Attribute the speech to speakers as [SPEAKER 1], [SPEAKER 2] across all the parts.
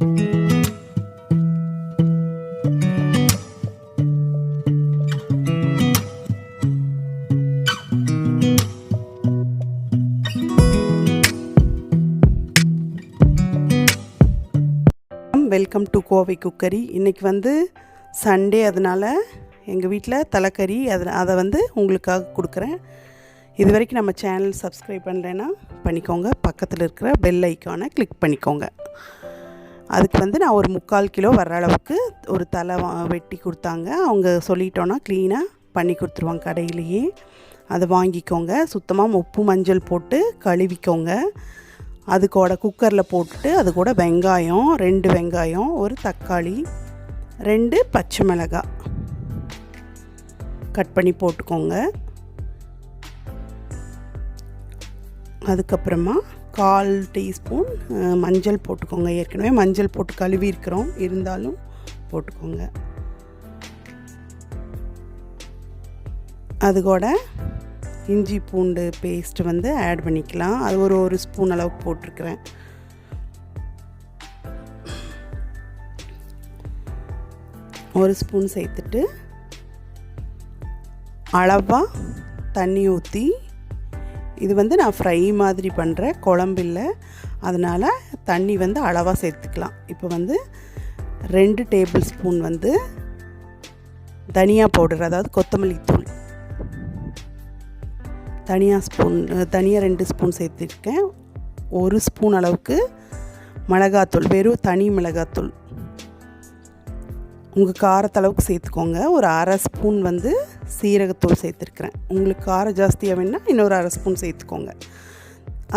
[SPEAKER 1] Welcome to Kovai cookery. இன்றைக்கி வந்து Sunday, அதனால் எங்கள் வீட்டில் தலக்கறி அதை வந்து உங்களுக்காக கொடுக்குறேன். இது வரைக்கும் நம்ம சேனல் சப்ஸ்கிரைப் பண்ணலைன்னா பண்ணிக்கோங்க. பக்கத்தில் இருக்கிற பெல் ஐக்கானை கிளிக் பண்ணிக்கோங்க. அதுக்கு வந்து நான் ஒரு 3/4 கிலோ வர்ற அளவுக்கு ஒரு தலை வெட்டி கொடுத்தாங்க. அவங்க சொல்லிட்டோன்னா க்ளீனாக பண்ணி கொடுத்துருவாங்க கடையிலேயே. அதை வாங்கிக்கோங்க. சுத்தமாக உப்பு மஞ்சள் போட்டு கழுவிக்கோங்க. அது கூட குக்கரில் போட்டுட்டு அது கூட வெங்காயம் 2 வெங்காயம், ஒரு தக்காளி, 2 பச்சை மிளகாய் கட் பண்ணி போட்டுக்கோங்க. அதுக்கப்புறமா 1/4 டீஸ்பூன் மஞ்சள் போட்டுக்கோங்க. ஏற்கனவே மஞ்சள் போட்டு கழுவி இருக்கிறோம், இருந்தாலும் போட்டுக்கோங்க. அது கூட இஞ்சி பூண்டு பேஸ்ட்டு வந்து ஆட் பண்ணிக்கலாம். அது ஒரு ஸ்பூன் அளவுக்கு போட்டிருக்கிறேன். ஒரு ஸ்பூன் சேர்த்துட்டு அளவாக தண்ணி ஊற்றி, இது வந்து நான் ஃப்ரை மாதிரி பண்ணுறேன், குழம்பில்லை, அதனால் தண்ணி வந்து அளவாக சேர்த்துக்கலாம். இப்போ வந்து 2 டேபிள் ஸ்பூன் வந்து தனியா பவுடர், அதாவது கொத்தமல்லி தூள், தனியா 2 ஸ்பூன் சேர்த்துருக்கேன். 1 ஸ்பூன் அளவுக்கு மிளகாத்தூள், வெறும் தனி மிளகாத்தூள், உங்கள் காரத்தளவுக்கு சேர்த்துக்கோங்க. ஒரு 1/2 ஸ்பூன் வந்து சீரகத்தூள் சேர்த்துருக்குறேன். உங்களுக்கு காரம் ஜாஸ்தியாக வேணுன்னா இன்னொரு 1/2 ஸ்பூன் சேர்த்துக்கோங்க.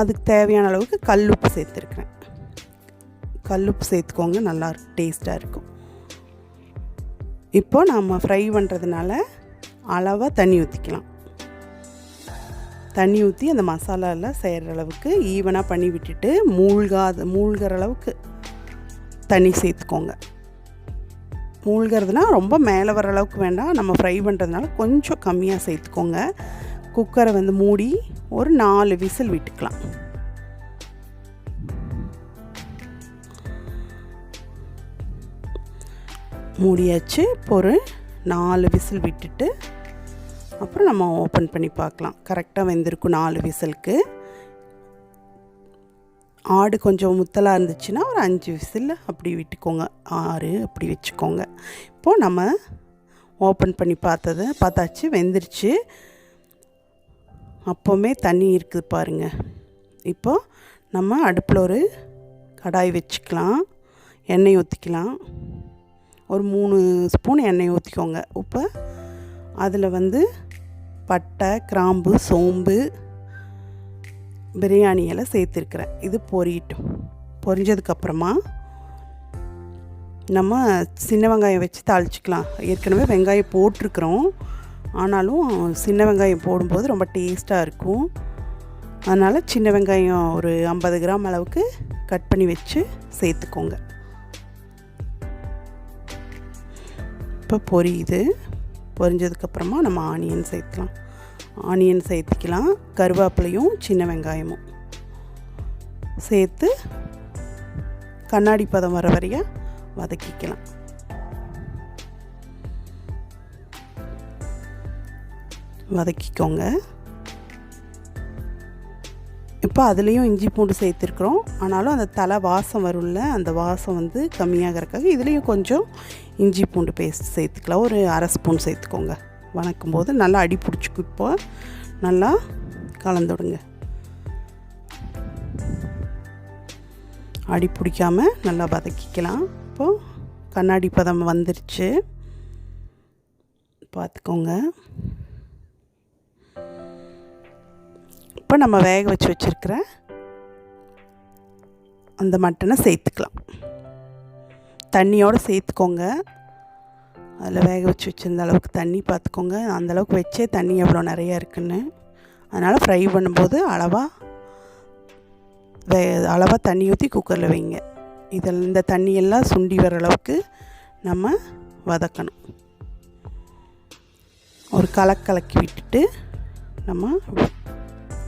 [SPEAKER 1] அதுக்கு தேவையான அளவுக்கு கல்லுப்பு சேர்த்துருக்குறேன். கல்லுப்பு சேர்த்துக்கோங்க, நல்லா டேஸ்ட்டாக இருக்கும். இப்போது நம்ம ஃப்ரை பண்ணுறதுனால அளவாக தண்ணி ஊற்றிக்கலாம். தண்ணி ஊற்றி அந்த மசாலாலாம் செய்கிற அளவுக்கு ஈவனாக பண்ணி விட்டுட்டு மூழ்கிற அளவுக்கு தண்ணி சேர்த்துக்கோங்க. மூழ்கிறதுனா ரொம்ப மேலே வர அளவுக்கு வேண்டாம், நம்ம ஃப்ரை பண்ணுறதுனால கொஞ்சம் கம்மியாக சேர்த்துக்கோங்க. குக்கரை வந்து மூடி ஒரு 4 விசில் விட்டுக்கலாம். மூடியாச்சு. இப்போ ஒரு 4 விசில் விட்டுட்டு அப்புறம் நம்ம ஓப்பன் பண்ணி பார்க்கலாம். கரெக்டாக வெந்திருக்கும் 4 விசிலுக்கு. ஆடு கொஞ்சம் முத்தலாக இருந்துச்சுன்னா ஒரு 5 விசில் அப்படி விட்டுக்கோங்க, 6 அப்படி வச்சுக்கோங்க. இப்போது நம்ம ஓப்பன் பண்ணி பார்த்தாச்சு, வெந்துருச்சு. அப்போவுமே தண்ணி இருக்குது பாருங்கள். இப்போது நம்ம அடுப்பில் ஒரு கடாய் வச்சுக்கலாம். எண்ணெய் ஊற்றிக்கலாம். ஒரு 3 ஸ்பூன் எண்ணெய் ஊற்றிக்கோங்க. இப்போ அதில் வந்து பட்டை, கிராம்பு, சோம்பு, பிரியாணி எல்லாம் சேர்த்துருக்குறேன். இது பொரியட்டும். பொரிஞ்சதுக்கப்புறமா நம்ம சின்ன வெங்காயம் வச்சு தாளிச்சிக்கலாம். ஏற்கனவே வெங்காயம் போட்டிருக்கிறோம், ஆனாலும் சின்ன வெங்காயம் போடும்போது ரொம்ப டேஸ்ட்டாக இருக்கும். அதனால் சின்ன வெங்காயம் ஒரு 50 கிராம் அளவுக்கு கட் பண்ணி வச்சு சேர்த்துக்கோங்க. இப்போ பொரியுது. பொரிஞ்சதுக்கப்புறமா நம்ம ஆனியன் சேர்த்துக்கலாம். கருவேப்பிலையும் சின்ன வெங்காயமும் சேர்த்து கண்ணாடி பதம் வர வரைய வதக்கிக்கலாம். வதக்கிக்கோங்க. இப்போ அதுலேயும் இஞ்சி பூண்டு சேர்த்துருக்குறோம், ஆனாலும் அந்த தலை வாசம் வரும்ல, அந்த வாசம் வந்து கம்மியாகிறதுக்காக இதுலேயும் கொஞ்சம் இஞ்சி பூண்டு பேஸ்ட் சேர்த்துக்கலாம். ஒரு 1/2 ஸ்பூன் சேர்த்துக்கோங்க. வதக்கும் போது நல்லா அடி பிடிச்சிக்கும். இப்போ நல்லா கலந்துடுங்க. அடி பிடிக்காமல் நல்லா வதக்கிக்கலாம். இப்போது கண்ணாடி பதம் வந்துருச்சு, பார்த்துக்கோங்க. இப்போ நம்ம வேக வச்சுருக்கிற அந்த மட்டனை சேர்த்துக்கலாம். தண்ணியோடு சேர்த்துக்கோங்க. அதில் வேக வச்சுருந்த அளவுக்கு தண்ணி பார்த்துக்கோங்க. அந்தளவுக்கு வச்சே தண்ணி எவ்வளோ நிறையா இருக்குன்னு. அதனால் ஃப்ரை பண்ணும்போது அளவாக தண்ணி ஊற்றி குக்கரில் வைங்க. இந்த தண்ணியெல்லாம் சுண்டி வர அளவுக்கு நம்ம வதக்கணும். ஒரு கலக்கி விட்டுட்டு நம்ம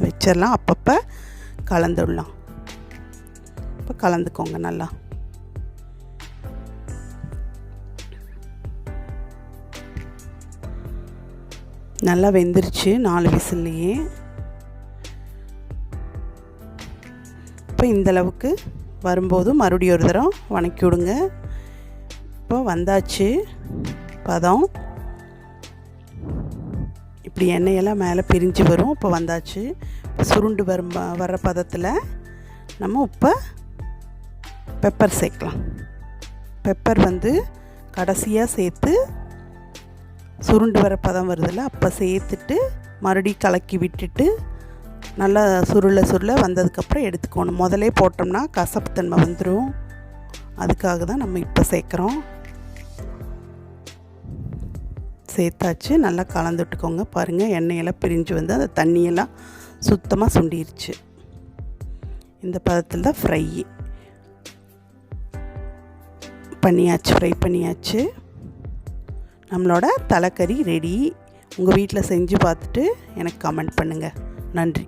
[SPEAKER 1] வச்சிடலாம். அப்பப்போ கலந்துடலாம். இப்போ கலந்துக்கோங்க நல்லா. நல்லா வெந்துருச்சு 4 விசில்லையே. இப்போ இந்தளவுக்கு வரும்போது மறுபடியும் ஒரு தரம் வணக்கி விடுங்க. இப்போ வந்தாச்சு பதம். இப்படி எண்ணெயெல்லாம் மேலே பிரிஞ்சு வரும். இப்போ வந்தாச்சு. சுருண்டு வர்ற பதத்தில் நம்ம இப்போ பெப்பர் சேர்க்கலாம். பெப்பர் வந்து கடைசியாக சேர்த்து சுருண்டு வர பதம் வருதில்ல, அப்போ சேர்த்துட்டு மறுபடியும் கலக்கி விட்டுட்டு நல்லா சுருள வந்ததுக்கப்புறம் எடுத்துக்கணும். முதலே போட்டோம்னா கசப்புத்தன்மை வந்துடும். அதுக்காக தான் நம்ம இப்போ சேர்க்குறோம். சேர்த்தாச்சு. நல்லா கலந்து விட்டுக்கோங்க. பாருங்கள், எண்ணெயெல்லாம் பிரிஞ்சு வந்து அந்த தண்ணியெல்லாம் சுத்தமாக சுண்டிருச்சு. இந்த பதத்தில் தான் ஃப்ரை பண்ணியாச்சு. நம்மளோட தலைக்கறி ரெடி. உங்கள் வீட்டில் செஞ்சு பார்த்துட்டு எனக்கு கமெண்ட் பண்ணுங்கள். நன்றி.